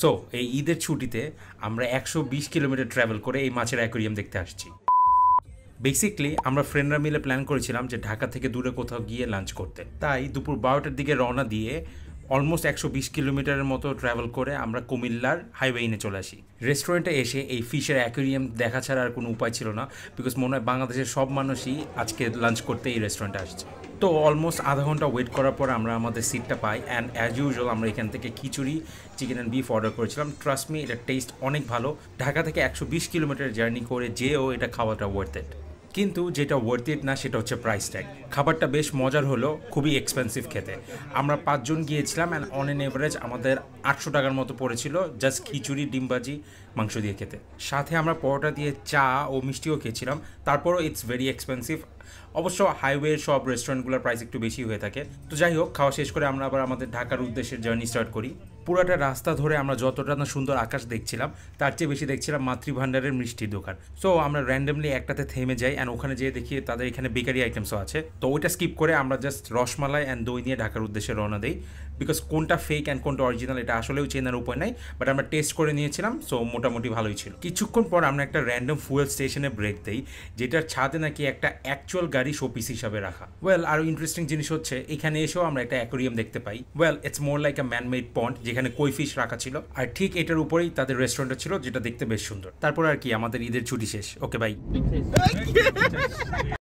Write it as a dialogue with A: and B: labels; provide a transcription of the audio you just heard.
A: So এই ঈদের ছুটিতে আমরা 120 কিলোমিটার ট্রাভেল করে এই মাছের অ্যাকোরিয়াম দেখতে আসছি। বেসিকলি আমরা ফ্রেন্ডরা মিলে প্ল্যান করেছিলাম যে ঢাকা থেকে দূরে কোথাও গিয়ে লাঞ্চ করতে, তাই দুপুর 12টার দিকে রওনা দিয়ে অলমোস্ট 120 কিলোমিটারের মতো ট্রাভেল করে আমরা কুমিল্লার হাইওয়ে চলে আসি। রেস্টুরেন্টে এসে এই ফিশের অ্যাকোরিয়াম দেখা ছাড়া আর কোনো উপায় ছিল না, বিকজ মনে হয় বাংলাদেশের সব মানুষই আজকে লাঞ্চ করতে এই রেস্টুরেন্টে আসছে। তো অলমোস্ট আধা ঘন্টা ওয়েট করার পর আমরা আমাদের সিটটা পাই, অ্যান্ড অ্যাজ ইউজুয়াল আমরা এখান থেকে খিচুড়ি, চিকেন অ্যান্ড বিফ অর্ডার করেছিলাম। ট্রাস্ট মি, এটা টেস্ট অনেক ভালো। ঢাকা থেকে 120 কিলোমিটার জার্নি করে যেও এটা খাওয়াটা ওয়ার্থ ইট। কিন্তু যেটা ওয়ার্থ ইট না সেটা হচ্ছে প্রাইস ট্যাগ। খাবারটা বেশ মজার হলো, খুবই এক্সপেন্সিভ খেতে। আমরা 5 জন গিয়েছিলাম অ্যান্ড অন এন এভারেজ আমাদের 800 টাকার মতো পড়েছিল জাস্ট খিচুড়ি, ডিমবাজি, মাংস দিয়ে খেতে। সাথে আমরা পরোটা দিয়ে চা ও মিষ্টিও খেয়েছিলাম, তারপরও ইটস ভেরি এক্সপেন্সিভ। অবশ্য হাইওয়ের সব রেস্টুরেন্টগুলোর প্রাইস একটু বেশি হয়ে থাকে। তো যাই হোক, খাওয়া শেষ করে আমরা আবার আমাদের ঢাকার উদ্দেশ্যে জার্নি স্টার্ট করি। পুরাটা রাস্তা ধরে আমরা যতটা না সুন্দর আকাশ দেখছিলাম, তার চেয়ে বেশি দেখছিলাম মাতৃভাণ্ডারের মিষ্টির দোকান। সো আমরা র্যান্ডমলি একটাতে থেমে যাই অ্যান্ড ওখানে যেয়ে দেখি তাদের এখানে বেকারি আইটেমসও আছে। তো ওইটা স্কিপ করে আমরা জাস্ট রসমালাই অ্যান্ড দই নিয়ে ঢাকার উদ্দেশ্যে রওনা দিই। বিকজ কোনটা ফেক অ্যান্ড কোনটা অরিজিনাল এটা আসলেও চেনার উপায় নাই, বাট আমরা টেস্ট করে নিয়েছিলাম, সো মোটামুটি ভালোই ছিল। কিছুক্ষণ পর আমরা একটা র্যান্ডম ফুয়েল স্টেশনে ব্রেক দিই, যেটার ছাদে নাকি একটা অ্যাকচুয়াল গাড়ি শোপিস হিসাবে রাখা। ওয়েল, আরও ইন্টারেস্টিং জিনিস হচ্ছে এখানে এসেও আমরা একটা অ্যাকোরিয়াম দেখতে পাই। Well, it's more like a manmade pond, যেখানে কই ফিশ রাখা ছিল, আর ঠিক এটার উপরেই তাদের রেস্টুরেন্টটা ছিল, যেটা দেখতে বেশ সুন্দর। তারপর আর কি, আমাদের ঈদের ছুটি শেষ। Okay bye.